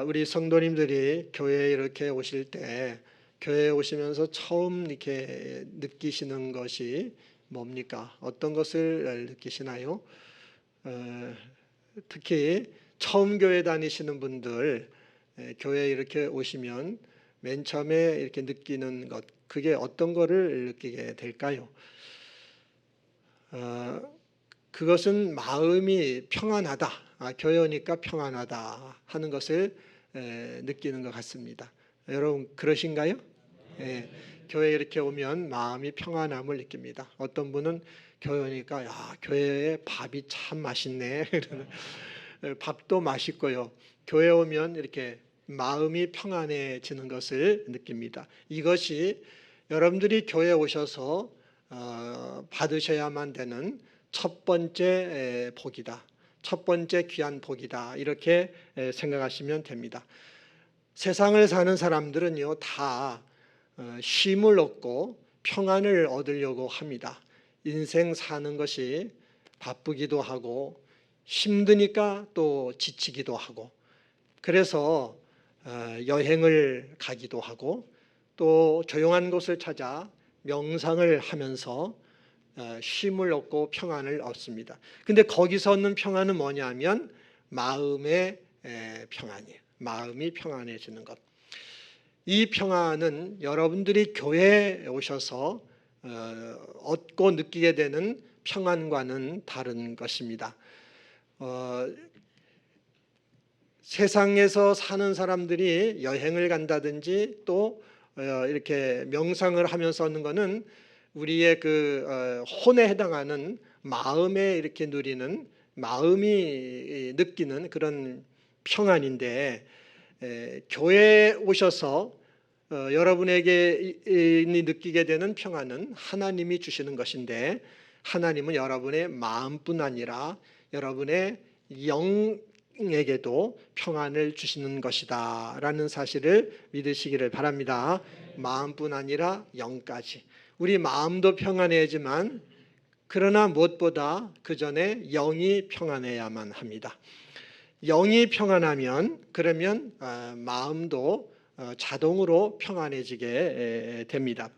우리 성도님들이 교회에 이렇게 오실 때 교회에 오시면서 처음 이렇게 느끼시는 것이 뭡니까? 어떤 것을 느끼시나요? 특히 처음 교회 다니시는 분들, 교회에 이렇게 오시면 맨 처음에 이렇게 느끼는 것, 그게 어떤 거를 느끼게 될까요? 그것은 마음이 평안하다, 교회 오니까 평안하다 하는 것을 느끼는 것 같습니다. 여러분 그러신가요? 교회에 이렇게 오면 마음이 평안함을 느낍니다. 어떤 분은 교회 오니까 야, 교회에 밥이 참 맛있네. 밥도 맛있고요. 교회 오면 이렇게 마음이 평안해지는 것을 느낍니다. 이것이 여러분들이 교회에 오셔서 받으셔야만 되는 첫 번째 복이다. 첫 번째 귀한 복이다. 이렇게 생각하시면 됩니다. 세상을 사는 사람들은요, 다 쉼을 얻고 평안을 얻으려고 합니다. 인생 사는 것이 바쁘기도 하고 힘드니까 또 지치기도 하고, 그래서 여행을 가기도 하고 또 조용한 곳을 찾아 명상을 하면서 쉼을 얻고 평안을 얻습니다. 근데 거기서 얻는 평안은 뭐냐면 마음의 평안이에요. 마음이 평안해지는 것. 이 평안은 여러분들이 교회에 오셔서 얻고 느끼게 되는 평안과는 다른 것입니다. 세상에서 사는 사람들이 여행을 간다든지 또 이렇게 명상을 하면서 하는 것은 우리의 그 혼에 해당하는 마음에 이렇게 누리는, 마음이 느끼는 그런 평안인데, 교회에 오셔서 여러분에게 느끼게 되는 평안은 하나님이 주시는 것인데, 하나님은 여러분의 마음뿐 아니라 여러분의 영에게도 평안을 주시는 것이다 라는 사실을 믿으시기를 바랍니다. 마음뿐 아니라 영까지. 우리 마음도 평안해야지만, 그러나 무엇보다 그 전에 영이 평안해야만 합니다. 영이 평안하면 그러면 마음도 자동으로 평안해지게 됩니다.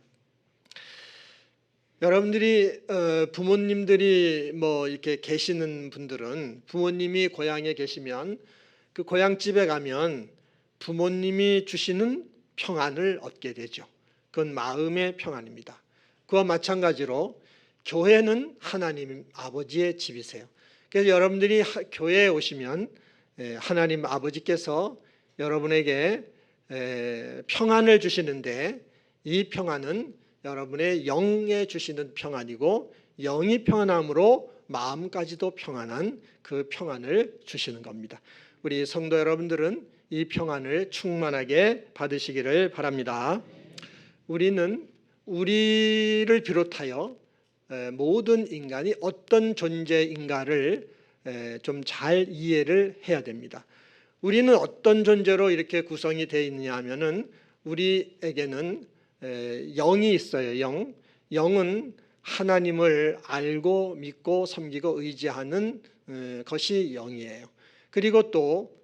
여러분들이 부모님들이 뭐 이렇게 계시는 분들은, 부모님이 고향에 계시면 그 고향집에 가면 부모님이 주시는 평안을 얻게 되죠. 그건 마음의 평안입니다. 그와 마찬가지로 교회는 하나님 아버지의 집이세요. 그래서 여러분들이 교회에 오시면 하나님 아버지께서 여러분에게 평안을 주시는데, 이 평안은 여러분의 영에 주시는 평안이고, 영이 평안함으로 마음까지도 평안한 그 평안을 주시는 겁니다. 우리 성도 여러분들은 이 평안을 충만하게 받으시기를 바랍니다. 우리는 우리를 비롯하여 모든 인간이 어떤 존재인가를 좀 잘 이해를 해야 됩니다. 우리는 어떤 존재로 이렇게 구성이 되어 있느냐 하면은, 우리에게는 영이 있어요. 영은 하나님을 알고 믿고 섬기고 의지하는 것이 영이에요. 그리고 또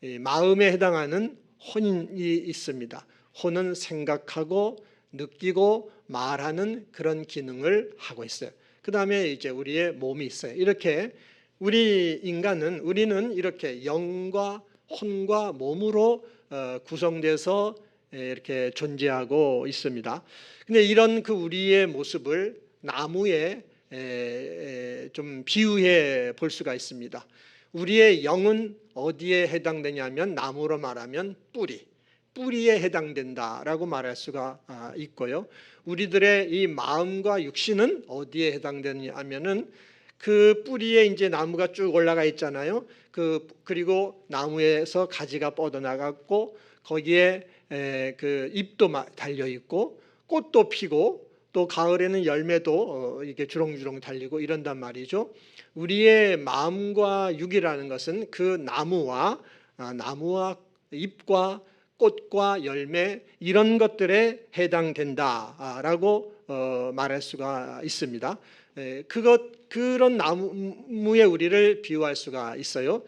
마음에 해당하는 혼이 있습니다. 혼은 생각하고 느끼고 말하는 그런 기능을 하고 있어요. 그 다음에 이제 우리의 몸이 있어요. 이렇게 우리는 이렇게 영과 혼과 몸으로 구성돼서 이렇게 존재하고 있습니다. 근데 이런 그 우리의 모습을 나무에 좀 비유해 볼 수가 있습니다. 우리의 영은 어디에 해당되냐면, 나무로 말하면 뿌리에 해당된다라고 말할 수가 있고요. 우리들의 이 마음과 육신은 어디에 해당되냐면은, 그 뿌리에 이제 나무가 쭉 올라가 있잖아요. 그리고 나무에서 가지가 뻗어나갔고, 거기에 그 잎도 달려 있고, 꽃도 피고, 또 가을에는 열매도 이게 주렁주렁 달리고 이런단 말이죠. 우리의 마음과 육이라는 것은 그 나무와 잎과 꽃과 열매, 이런 것들에 해당된다라고 말할 수가 있습니다. 그런 나무에 우리를 비유할 수가 있어요.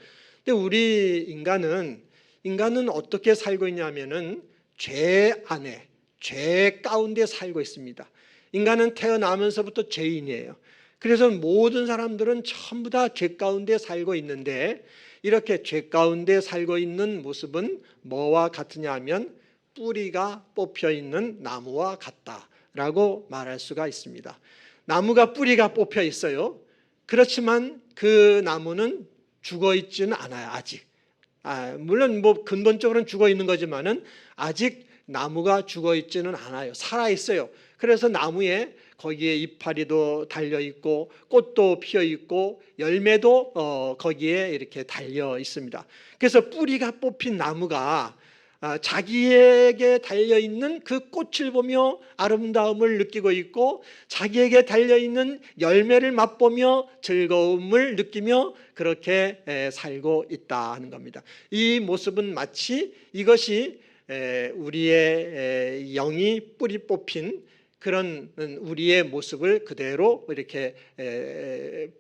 근데 우리 인간은 어떻게 살고 있냐면은 죄 안에, 죄 가운데 살고 있습니다. 인간은 태어나면서부터 죄인이에요. 그래서 모든 사람들은 전부 다 죄 가운데 살고 있는데, 이렇게 죄 가운데 살고 있는 모습은 뭐와 같으냐 하면 뿌리가 뽑혀 있는 나무와 같다라고 말할 수가 있습니다. 나무가 뿌리가 뽑혀 있어요. 그렇지만 그 나무는 죽어 있지는 않아요. 아직. 물론 뭐 근본적으로는 죽어 있는 거지만은 아직 나무가 죽어 있지는 않아요. 살아 있어요. 그래서 나무에 거기에 이파리도 달려 있고 꽃도 피어 있고 열매도 거기에 이렇게 달려 있습니다. 그래서 뿌리가 뽑힌 나무가 자기에게 달려 있는 그 꽃을 보며 아름다움을 느끼고 있고, 자기에게 달려 있는 열매를 맛보며 즐거움을 느끼며 그렇게 살고 있다는 겁니다. 이 모습은 마치 이것이 우리의 영이 뿌리 뽑힌 그런 우리의 모습을 그대로 이렇게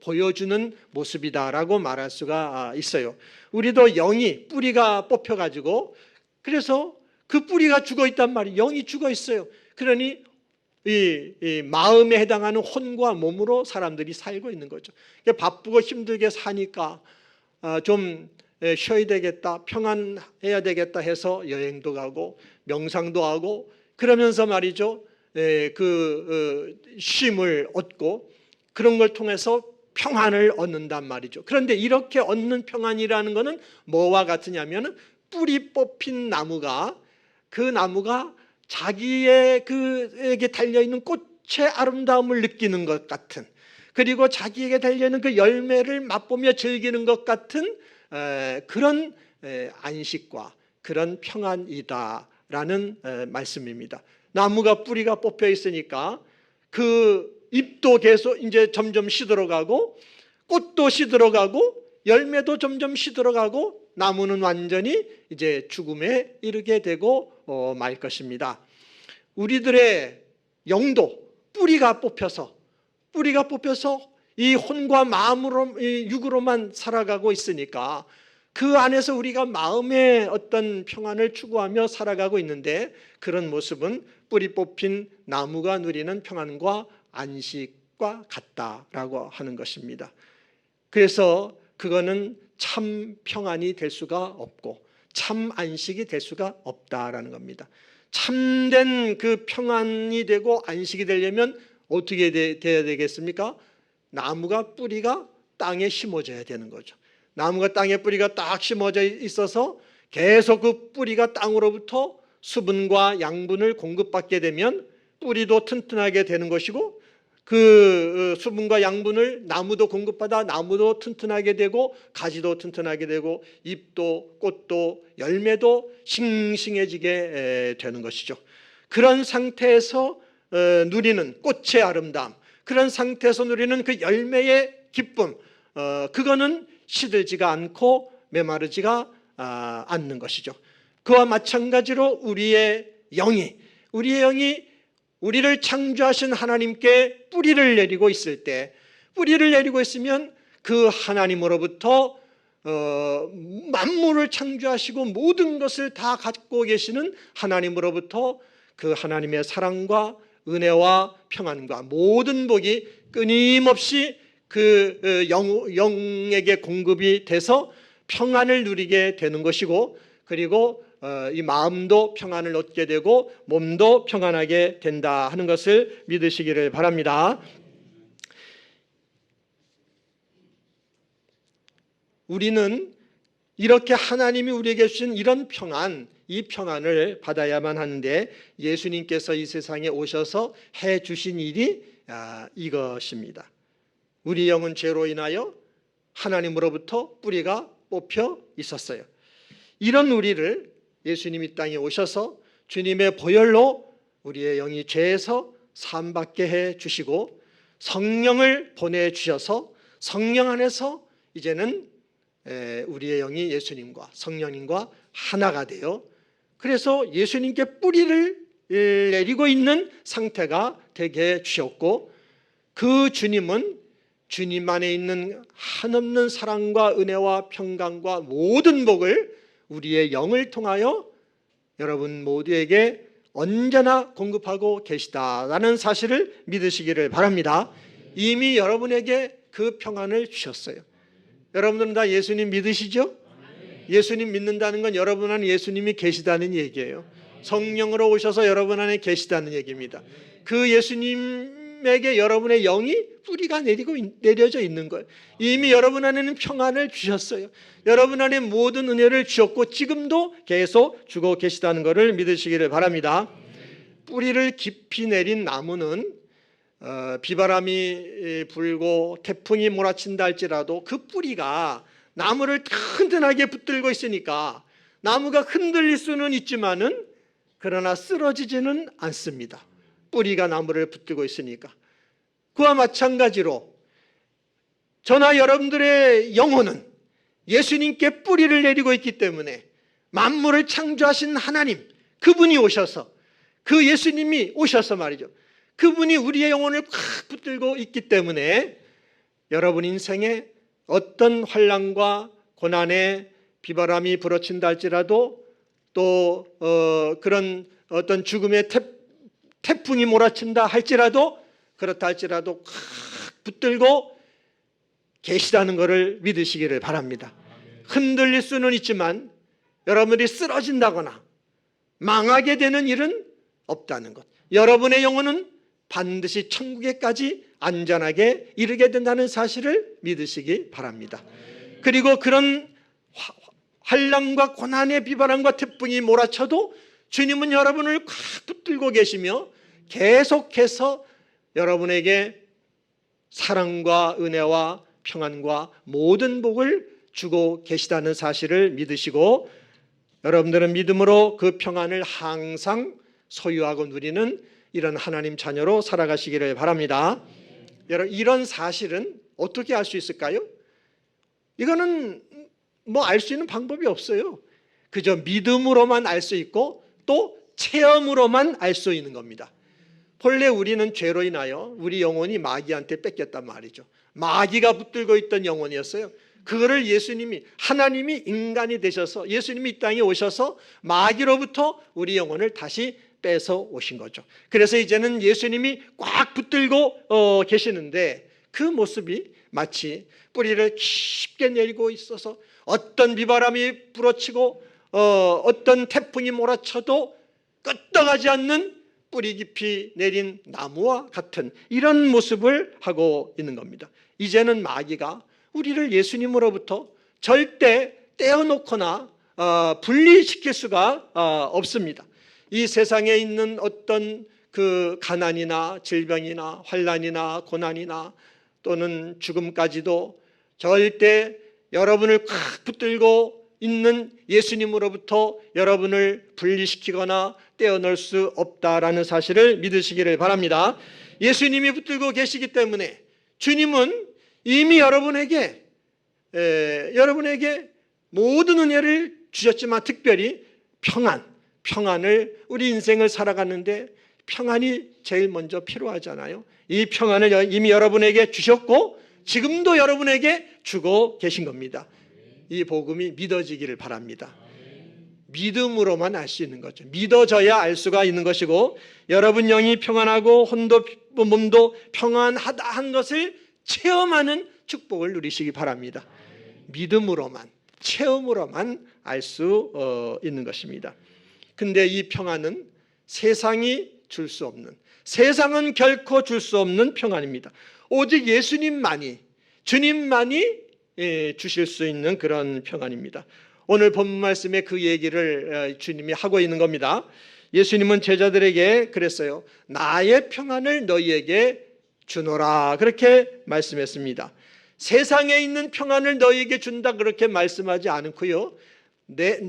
보여주는 모습이다라고 말할 수가 있어요. 우리도 영이 뿌리가 뽑혀가지고, 그래서 그 뿌리가 죽어 있단 말이에요. 영이 죽어 있어요. 그러니 이 마음에 해당하는 혼과 몸으로 사람들이 살고 있는 거죠. 바쁘고 힘들게 사니까 좀 쉬어야 되겠다, 평안해야 되겠다 해서 여행도 가고 명상도 하고 그러면서 말이죠, 그 쉼을 얻고 그런 걸 통해서 평안을 얻는단 말이죠. 그런데 이렇게 얻는 평안이라는 것은 뭐와 같으냐면, 뿌리 뽑힌 나무가, 그 나무가 자기의 그에게 달려있는 꽃의 아름다움을 느끼는 것 같은, 그리고 자기에게 달려있는 그 열매를 맛보며 즐기는 것 같은 그런 안식과 그런 평안이다라는 말씀입니다. 나무가 뿌리가 뽑혀 있으니까 그 잎도 계속 이제 점점 시들어가고, 꽃도 시들어가고, 열매도 점점 시들어가고, 나무는 완전히 이제 죽음에 이르게 되고 말 것입니다. 우리들의 영도 뿌리가 뽑혀서 이 혼과 마음으로, 이 육으로만 살아가고 있으니까 그 안에서 우리가 마음의 어떤 평안을 추구하며 살아가고 있는데, 그런 모습은 뿌리 뽑힌 나무가 누리는 평안과 안식과 같다라고 하는 것입니다. 그래서 그거는 참 평안이 될 수가 없고 참 안식이 될 수가 없다라는 겁니다. 참된 그 평안이 되고 안식이 되려면 어떻게 돼야 되겠습니까? 나무가 뿌리가 땅에 심어져야 되는 거죠. 나무가 땅에 뿌리가 딱 심어져 있어서 계속 그 뿌리가 땅으로부터 수분과 양분을 공급받게 되면 뿌리도 튼튼하게 되는 것이고, 그 수분과 양분을 나무도 공급받아 나무도 튼튼하게 되고, 가지도 튼튼하게 되고, 잎도 꽃도 열매도 싱싱해지게 되는 것이죠. 그런 상태에서 누리는 꽃의 아름다움, 그런 상태에서 누리는 그 열매의 기쁨, 그거는 시들지가 않고 메마르지가 않는 것이죠. 그와 마찬가지로 우리의 영이 우리를 창조하신 하나님께 뿌리를 내리고 있을 때, 뿌리를 내리고 있으면 그 하나님으로부터 만물을 창조하시고 모든 것을 다 갖고 계시는 하나님으로부터 그 하나님의 사랑과 은혜와 평안과 모든 복이 끊임없이 그 영에게 공급이 돼서 평안을 누리게 되는 것이고, 그리고 이 마음도 평안을 얻게 되고 몸도 평안하게 된다 하는 것을 믿으시기를 바랍니다. 우리는 이렇게 하나님이 우리에게 주신 이런 평안, 이 평안을 받아야만 하는데, 예수님께서 이 세상에 오셔서 해 주신 일이 이것입니다. 우리 영은 죄로 인하여 하나님으로부터 뿌리가 뽑혀 있었어요. 이런 우리를 예수님이 땅에 오셔서 주님의 보혈로 우리의 영이 죄에서 사함받게 해 주시고, 성령을 보내주셔서 성령 안에서 이제는 우리의 영이 예수님과 성령님과 하나가 되어, 그래서 예수님께 뿌리를 내리고 있는 상태가 되게 해 주셨고, 그 주님은 주님 안에 있는 한없는 사랑과 은혜와 평강과 모든 복을 우리의 영을 통하여 여러분 모두에게 언제나 공급하고 계시다라는 사실을 믿으시기를 바랍니다. 이미 여러분에게 그 평안을 주셨어요. 여러분들은 다 예수님 믿으시죠? 예수님 믿는다는 건 여러분 안에 예수님이 계시다는 얘기예요. 성령으로 오셔서 여러분 안에 계시다는 얘기입니다. 그 예수님에게 여러분의 영이 뿌리가 내려져 있는 거예요. 이미 여러분 안에는 평안을 주셨어요. 여러분 안에 모든 은혜를 주셨고 지금도 계속 주고 계시다는 것을 믿으시기를 바랍니다. 뿌리를 깊이 내린 나무는 비바람이 불고 태풍이 몰아친다 할지라도 그 뿌리가 나무를 튼튼하게 붙들고 있으니까 나무가 흔들릴 수는 있지만은 그러나 쓰러지지는 않습니다. 뿌리가 나무를 붙들고 있으니까. 그와 마찬가지로 저나 여러분들의 영혼은 예수님께 뿌리를 내리고 있기 때문에 만물을 창조하신 하나님, 그분이 오셔서, 그 예수님이 오셔서 말이죠, 그분이 우리의 영혼을 꽉 붙들고 있기 때문에 여러분 인생에 어떤 환난과 고난에 비바람이 불어친다 할지라도 또 그런 어떤 죽음의 태풍이 몰아친다 할지라도 그렇다 할지라도 꽉 붙들고 계시다는 것을 믿으시기를 바랍니다. 흔들릴 수는 있지만 여러분들이 쓰러진다거나 망하게 되는 일은 없다는 것. 여러분의 영혼은 반드시 천국에까지 안전하게 이르게 된다는 사실을 믿으시기 바랍니다. 그리고 그런 환난과 고난의 비바람과 태풍이 몰아쳐도 주님은 여러분을 꽉 붙들고 계시며 계속해서 여러분에게 사랑과 은혜와 평안과 모든 복을 주고 계시다는 사실을 믿으시고 여러분들은 믿음으로 그 평안을 항상 소유하고 누리는 이런 하나님 자녀로 살아가시기를 바랍니다. 여러분, 이런 사실은 어떻게 알 수 있을까요? 이거는 뭐 알 수 있는 방법이 없어요. 그저 믿음으로만 알 수 있고 또 체험으로만 알 수 있는 겁니다. 본래 우리는 죄로 인하여 우리 영혼이 마귀한테 뺏겼단 말이죠. 마귀가 붙들고 있던 영혼이었어요. 그거를 예수님이, 하나님이 인간이 되셔서 예수님이 이 땅에 오셔서 마귀로부터 우리 영혼을 다시 뺏어 오신 거죠. 그래서 이제는 예수님이 꽉 붙들고 계시는데 그 모습이 마치 뿌리를 깊게 내리고 있어서 어떤 비바람이 불어치고 어떤 태풍이 몰아쳐도 끄떡하지 않는 뿌리 깊이 내린 나무와 같은 이런 모습을 하고 있는 겁니다. 이제는 마귀가 우리를 예수님으로부터 절대 떼어놓거나 분리시킬 수가 없습니다. 이 세상에 있는 어떤 그 가난이나 질병이나 환난이나 고난이나 또는 죽음까지도 절대 여러분을 꽉 붙들고 있는 예수님으로부터 여러분을 분리시키거나 떼어놓을 수 없다라는 사실을 믿으시기를 바랍니다. 예수님이 붙들고 계시기 때문에 주님은 이미 여러분에게 모든 은혜를 주셨지만 특별히 평안을 우리 인생을 살아가는데 평안이 제일 먼저 필요하잖아요. 이 평안을 이미 여러분에게 주셨고 지금도 여러분에게 주고 계신 겁니다. 이 복음이 믿어지기를 바랍니다. 믿음으로만 알 수 있는 거죠. 믿어져야 알 수가 있는 것이고 여러분 영이 평안하고 혼도 몸도 평안하다 한 것을 체험하는 축복을 누리시기 바랍니다. 믿음으로만, 체험으로만 알 수 있는 것입니다. 근데 이 평안은 세상이 줄 수 없는, 세상은 결코 줄 수 없는 평안입니다. 오직 예수님만이, 주님만이 주실 수 있는 그런 평안입니다. 오늘 본문 말씀에 그 얘기를 주님이 하고 있는 겁니다. 예수님은 제자들에게 그랬어요. 나의 평안을 너희에게 주노라, 그렇게 말씀했습니다. 세상에 있는 평안을 너희에게 준다 그렇게 말씀하지 않고요,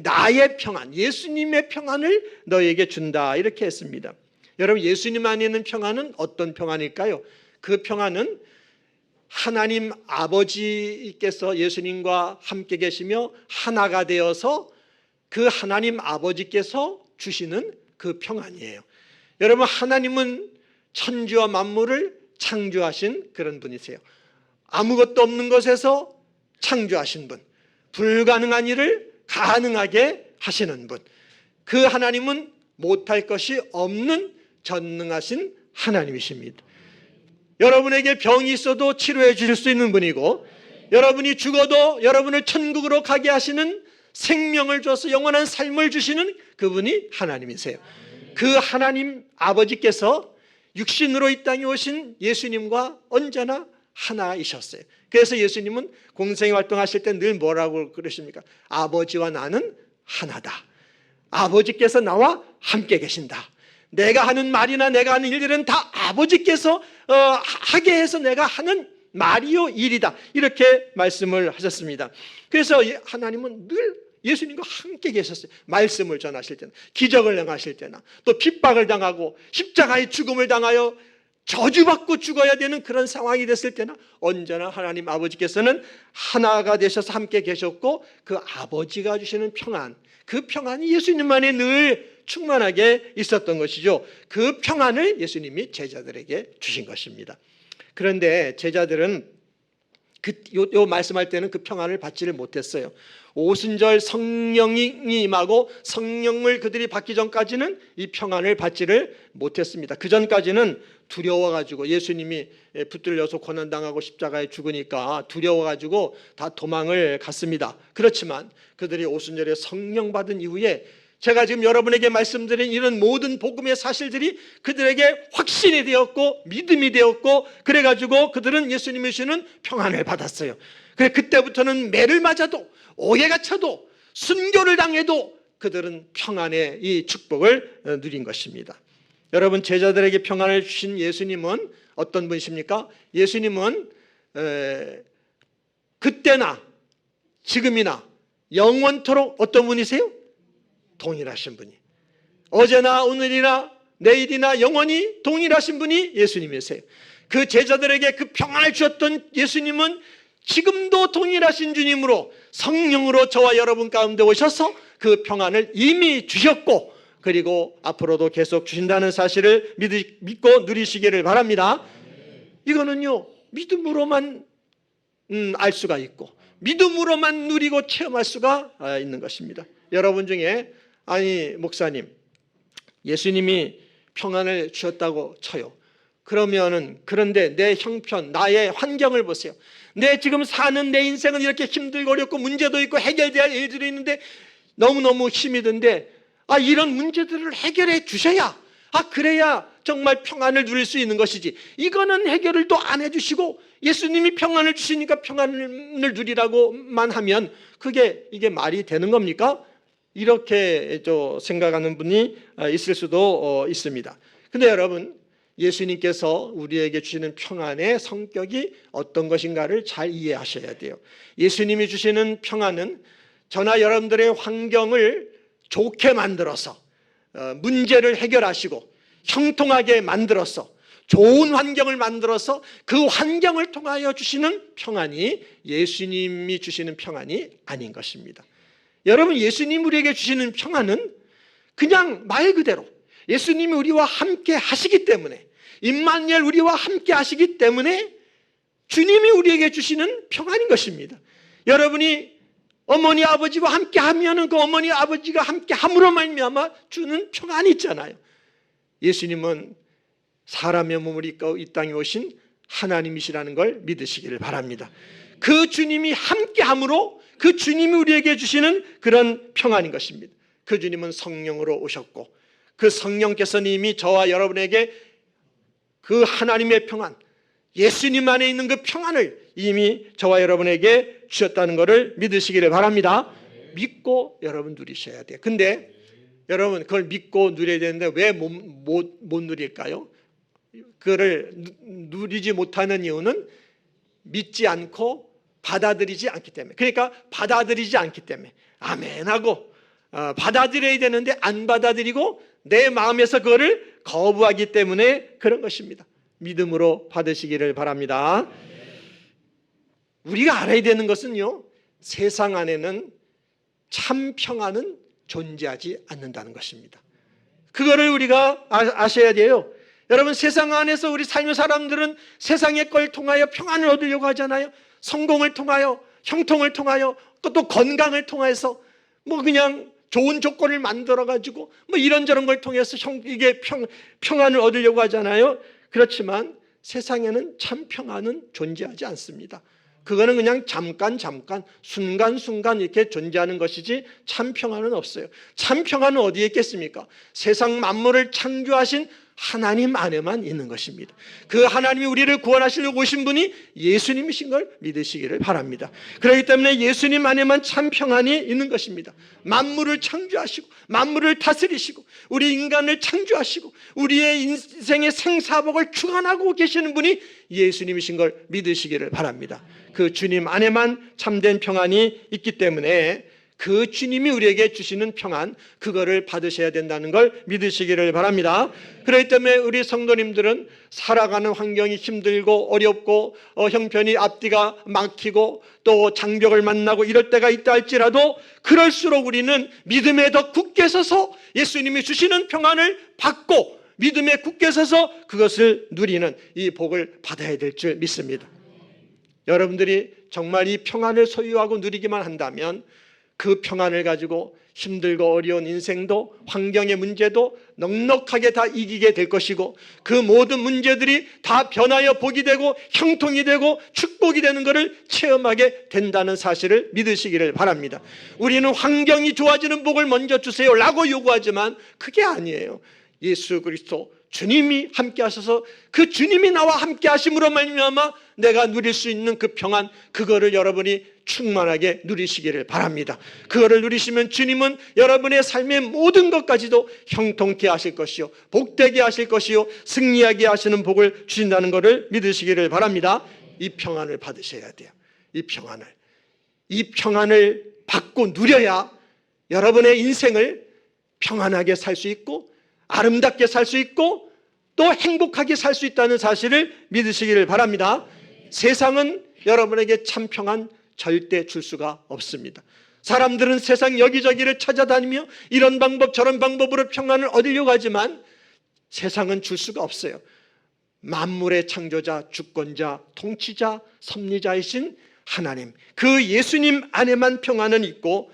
나의 평안, 예수님의 평안을 너희에게 준다 이렇게 했습니다. 여러분, 예수님 안에 있는 평안은 어떤 평안일까요? 그 평안은 하나님 아버지께서 예수님과 함께 계시며 하나가 되어서 그 하나님 아버지께서 주시는 그 평안이에요. 여러분, 하나님은 천지와 만물을 창조하신 그런 분이세요. 아무것도 없는 것에서 창조하신 분, 불가능한 일을 가능하게 하시는 분, 그 하나님은 못할 것이 없는 전능하신 하나님이십니다. 여러분에게 병이 있어도 치료해 주실 수 있는 분이고, 여러분이 죽어도 여러분을 천국으로 가게 하시는 생명을 줘서 영원한 삶을 주시는 그분이 하나님이세요. 그 하나님 아버지께서 육신으로 이 땅에 오신 예수님과 언제나 하나이셨어요. 그래서 예수님은 공생애 활동하실 때 늘 뭐라고 그러십니까? 아버지와 나는 하나다. 아버지께서 나와 함께 계신다. 내가 하는 말이나 내가 하는 일들은 다 아버지께서 하게 해서 내가 하는 말이요 일이다. 이렇게 말씀을 하셨습니다. 그래서 하나님은 늘 예수님과 함께 계셨어요. 말씀을 전하실 때나, 기적을 행하실 때나, 또 핍박을 당하고 십자가의 죽음을 당하여 저주받고 죽어야 되는 그런 상황이 됐을 때나 언제나 하나님 아버지께서는 하나가 되셔서 함께 계셨고, 그 아버지가 주시는 평안, 그 평안이 예수님 안에 늘 충만하게 있었던 것이죠. 그 평안을 예수님이 제자들에게 주신 것입니다. 그런데 제자들은 요 말씀할 때는 그 평안을 받지를 못했어요. 오순절 성령이 임하고 성령을 그들이 받기 전까지는 이 평안을 받지를 못했습니다. 그 전까지는 두려워가지고, 예수님이 붙들려서 고난당하고 십자가에 죽으니까 두려워가지고 다 도망을 갔습니다. 그렇지만 그들이 오순절에 성령 받은 이후에 제가 지금 여러분에게 말씀드린 이런 모든 복음의 사실들이 그들에게 확신이 되었고 믿음이 되었고, 그래가지고 그들은 예수님이 주시는 평안을 받았어요. 그래, 그때부터는 매를 맞아도, 오해가 쳐도, 순교를 당해도 그들은 평안의 이 축복을 누린 것입니다. 여러분, 제자들에게 평안을 주신 예수님은 어떤 분이십니까? 예수님은 그때나 지금이나 영원토록 어떤 분이세요? 동일하신 분이, 어제나 오늘이나 내일이나 영원히 동일하신 분이 예수님이세요. 그 제자들에게 그 평안을 주셨던 예수님은 지금도 동일하신 주님으로 성령으로 저와 여러분 가운데 오셔서 그 평안을 이미 주셨고, 그리고 앞으로도 계속 주신다는 사실을 믿고 누리시기를 바랍니다. 이거는요, 믿음으로만 알 수가 있고 믿음으로만 누리고 체험할 수가 있는 것입니다. 여러분 중에, 아니 목사님, 예수님이 평안을 주셨다고 쳐요. 그런데 내 형편, 나의 환경을 보세요. 내 지금 사는 내 인생은 이렇게 힘들고 어렵고 문제도 있고 해결돼야 할 일들이 있는데 너무너무 힘이 든데, 이런 문제들을 해결해 주셔야, 그래야 정말 평안을 누릴 수 있는 것이지, 이거는 해결을 또 안 해주시고 예수님이 평안을 주시니까 평안을 누리라고만 하면 이게 말이 되는 겁니까? 이렇게 생각하는 분이 있을 수도 있습니다. 근데 여러분, 예수님께서 우리에게 주시는 평안의 성격이 어떤 것인가를 잘 이해하셔야 돼요. 예수님이 주시는 평안은 저나 여러분들의 환경을 좋게 만들어서, 문제를 해결하시고 형통하게 만들어서, 좋은 환경을 만들어서 그 환경을 통하여 주시는 평안이 예수님이 주시는 평안이 아닌 것입니다. 여러분, 예수님 우리에게 주시는 평안은 그냥 말 그대로 예수님이 우리와 함께 하시기 때문에, 임마누엘 우리와 함께 하시기 때문에 주님이 우리에게 주시는 평안인 것입니다. 여러분이 어머니 아버지와 함께 하면은 그 어머니 아버지가 함께 함으로 말미암아 주는 평안이 있잖아요. 예수님은 사람의 몸을 입고 이 땅에 오신 하나님이시라는 걸 믿으시기를 바랍니다. 그 주님이 함께 함으로 그 주님이 우리에게 주시는 그런 평안인 것입니다. 그 주님은 성령으로 오셨고, 그 성령께서는 이미 저와 여러분에게 그 하나님의 평안, 예수님 안에 있는 그 평안을 이미 저와 여러분에게 주셨다는 것을 믿으시기를 바랍니다. 믿고 여러분 누리셔야 돼요. 근데 여러분, 그걸 믿고 누려야 되는데 왜 못 누릴까요? 그거를 누리지 못하는 이유는 믿지 않고 받아들이지 않기 때문에. 그러니까 받아들이지 않기 때문에 아멘하고 받아들여야 되는데 안 받아들이고 내 마음에서 그거를 거부하기 때문에 그런 것입니다. 믿음으로 받으시기를 바랍니다. 우리가 알아야 되는 것은요, 세상 안에는 참 평안은 존재하지 않는다는 것입니다. 그거를 우리가 아셔야 돼요. 여러분, 세상 안에서 우리 삶의 사람들은 세상의 걸 통하여 평안을 얻으려고 하잖아요. 성공을 통하여, 형통을 통하여, 또 건강을 통해서 뭐 그냥 좋은 조건을 만들어 가지고 뭐 이런저런 걸 통해서 이게 평안을 얻으려고 하잖아요. 그렇지만 세상에는 참 평안은 존재하지 않습니다. 그거는 그냥 잠깐 순간순간 이렇게 존재하는 것이지 참 평안은 없어요. 참 평안은 어디에 있겠습니까? 세상 만물을 창조하신 하나님 안에만 있는 것입니다. 그 하나님이 우리를 구원하시려고 오신 분이 예수님이신 걸 믿으시기를 바랍니다. 그렇기 때문에 예수님 안에만 참 평안이 있는 것입니다. 만물을 창조하시고 만물을 다스리시고 우리 인간을 창조하시고 우리의 인생의 생사복을 주관하고 계시는 분이 예수님이신 걸 믿으시기를 바랍니다. 그 주님 안에만 참된 평안이 있기 때문에 그 주님이 우리에게 주시는 평안, 그거를 받으셔야 된다는 걸 믿으시기를 바랍니다. 그렇기 때문에 우리 성도님들은 살아가는 환경이 힘들고 어렵고 형편이 앞뒤가 막히고 또 장벽을 만나고 이럴 때가 있다 할지라도 그럴수록 우리는 믿음에 더 굳게 서서 예수님이 주시는 평안을 받고 믿음에 굳게 서서 그것을 누리는 이 복을 받아야 될 줄 믿습니다. 여러분들이 정말 이 평안을 소유하고 누리기만 한다면 그 평안을 가지고 힘들고 어려운 인생도 환경의 문제도 넉넉하게 다 이기게 될 것이고 그 모든 문제들이 다 변하여 복이 되고 형통이 되고 축복이 되는 것을 체험하게 된다는 사실을 믿으시기를 바랍니다. 우리는 환경이 좋아지는 복을 먼저 주세요 라고 요구하지만 그게 아니에요. 예수 그리스도 주님이 함께 하셔서 그 주님이 나와 함께 하심으로 말미암아 내가 누릴 수 있는 그 평안, 그거를 여러분이 충만하게 누리시기를 바랍니다. 그거를 누리시면 주님은 여러분의 삶의 모든 것까지도 형통케 하실 것이요 복되게 하실 것이요 승리하게 하시는 복을 주신다는 것을 믿으시기를 바랍니다. 이 평안을 받으셔야 돼요. 이 평안을 받고 누려야 여러분의 인생을 평안하게 살 수 있고 아름답게 살 수 있고 또 행복하게 살 수 있다는 사실을 믿으시기를 바랍니다. 세상은 여러분에게 참 평안 절대 줄 수가 없습니다. 사람들은 세상 여기저기를 찾아다니며 이런 방법 저런 방법으로 평안을 얻으려고 하지만 세상은 줄 수가 없어요. 만물의 창조자, 주권자, 통치자, 섭리자이신 하나님, 그 예수님 안에만 평안은 있고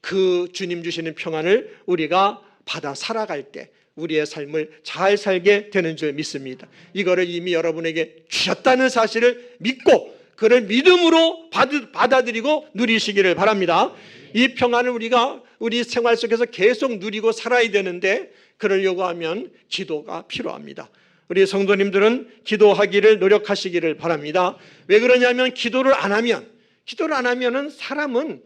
그 주님 주시는 평안을 우리가 받아 살아갈 때 우리의 삶을 잘 살게 되는 줄 믿습니다. 이거를 이미 여러분에게 주셨다는 사실을 믿고 그를 믿음으로 받아들이고 누리시기를 바랍니다. 이 평안을 우리가 우리 생활 속에서 계속 누리고 살아야 되는데 그러려고 하면 기도가 필요합니다. 우리 성도님들은 기도하기를 노력하시기를 바랍니다. 왜 그러냐면 기도를 안 하면은 사람은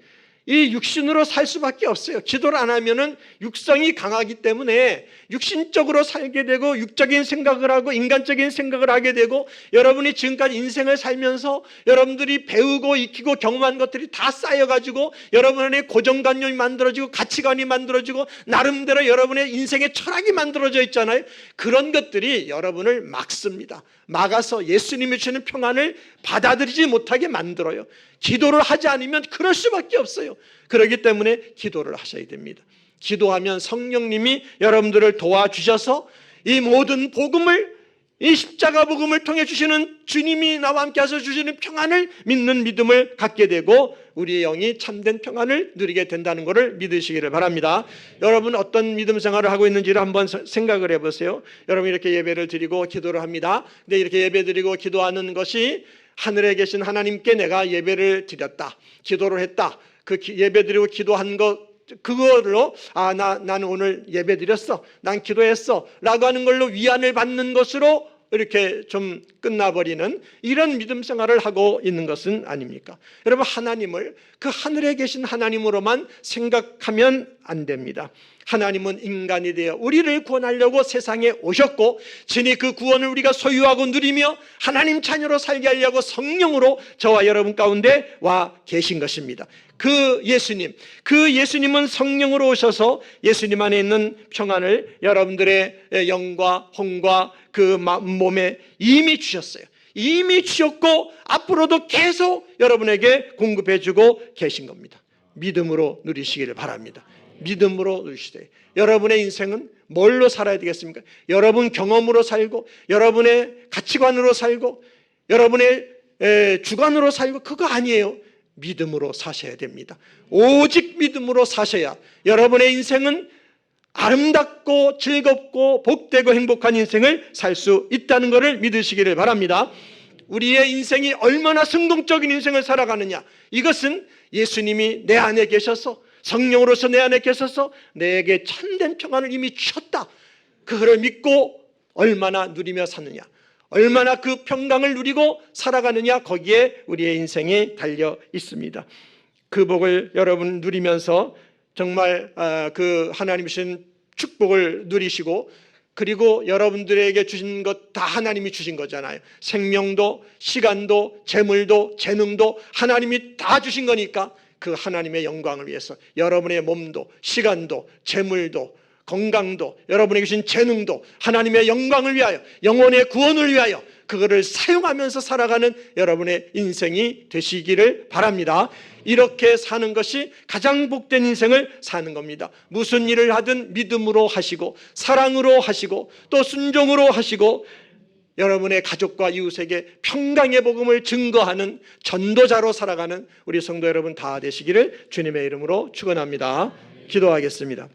이 육신으로 살 수밖에 없어요. 기도를 안 하면은 육성이 강하기 때문에 육신적으로 살게 되고 육적인 생각을 하고 인간적인 생각을 하게 되고 여러분이 지금까지 인생을 살면서 여러분들이 배우고 익히고 경험한 것들이 다 쌓여가지고 여러분 안에 고정관념이 만들어지고 가치관이 만들어지고 나름대로 여러분의 인생의 철학이 만들어져 있잖아요. 그런 것들이 여러분을 막습니다. 막아서 예수님이 주시는 평안을 받아들이지 못하게 만들어요. 기도를 하지 않으면 그럴 수밖에 없어요. 그렇기 때문에 기도를 하셔야 됩니다. 기도하면 성령님이 여러분들을 도와주셔서 이 모든 복음을, 이 십자가 복음을 통해 주시는 주님이 나와 함께 하셔 주시는 평안을 믿는 믿음을 갖게 되고 우리의 영이 참된 평안을 누리게 된다는 것을 믿으시기를 바랍니다. 여러분 어떤 믿음 생활을 하고 있는지를 한번 생각을 해보세요. 여러분 이렇게 예배를 드리고 기도를 합니다. 근데 이렇게 예배 드리고 기도하는 것이 하늘에 계신 하나님께 내가 예배를 드렸다, 기도를 했다, 그 예배 드리고 기도한 것 그걸로 나는 오늘 예배 드렸어, 난 기도했어 라고 하는 걸로 위안을 받는 것으로 이렇게 좀 끝나버리는 이런 믿음 생활을 하고 있는 것은 아닙니까? 여러분 하나님을 그 하늘에 계신 하나님으로만 생각하면 안 됩니다. 하나님은 인간이 되어 우리를 구원하려고 세상에 오셨고 진히 그 구원을 우리가 소유하고 누리며 하나님 자녀로 살게 하려고 성령으로 저와 여러분 가운데 와 계신 것입니다. 그 예수님은 성령으로 오셔서 예수님 안에 있는 평안을 여러분들의 영과 혼과 그 몸에 이미 주셨어요. 이미 주셨고 앞으로도 계속 여러분에게 공급해 주고 계신 겁니다. 믿음으로 누리시기를 바랍니다. 믿음으로 누리시되 여러분의 인생은 뭘로 살아야 되겠습니까? 여러분 경험으로 살고 여러분의 가치관으로 살고 여러분의 주관으로 살고 그거 아니에요. 믿음으로 사셔야 됩니다. 오직 믿음으로 사셔야 여러분의 인생은 아름답고 즐겁고 복되고 행복한 인생을 살 수 있다는 것을 믿으시기를 바랍니다. 우리의 인생이 얼마나 성공적인 인생을 살아가느냐, 이것은 예수님이 내 안에 계셔서 성령으로서 내 안에 계셔서 내게 참된 평안을 이미 주셨다, 그거를 믿고 얼마나 누리며 사느냐, 얼마나 그 평강을 누리고 살아가느냐, 거기에 우리의 인생이 달려 있습니다. 그 복을 여러분 누리면서 정말 그 하나님 주신 축복을 누리시고, 그리고 여러분들에게 주신 것 다 하나님이 주신 거잖아요. 생명도 시간도 재물도 재능도 하나님이 다 주신 거니까 그 하나님의 영광을 위해서 여러분의 몸도 시간도 재물도 건강도 여러분에게 주신 재능도 하나님의 영광을 위하여 영혼의 구원을 위하여 그거를 사용하면서 살아가는 여러분의 인생이 되시기를 바랍니다. 이렇게 사는 것이 가장 복된 인생을 사는 겁니다. 무슨 일을 하든 믿음으로 하시고 사랑으로 하시고 또 순종으로 하시고 여러분의 가족과 이웃에게 평강의 복음을 증거하는 전도자로 살아가는 우리 성도 여러분 다 되시기를 주님의 이름으로 축원합니다. 기도하겠습니다.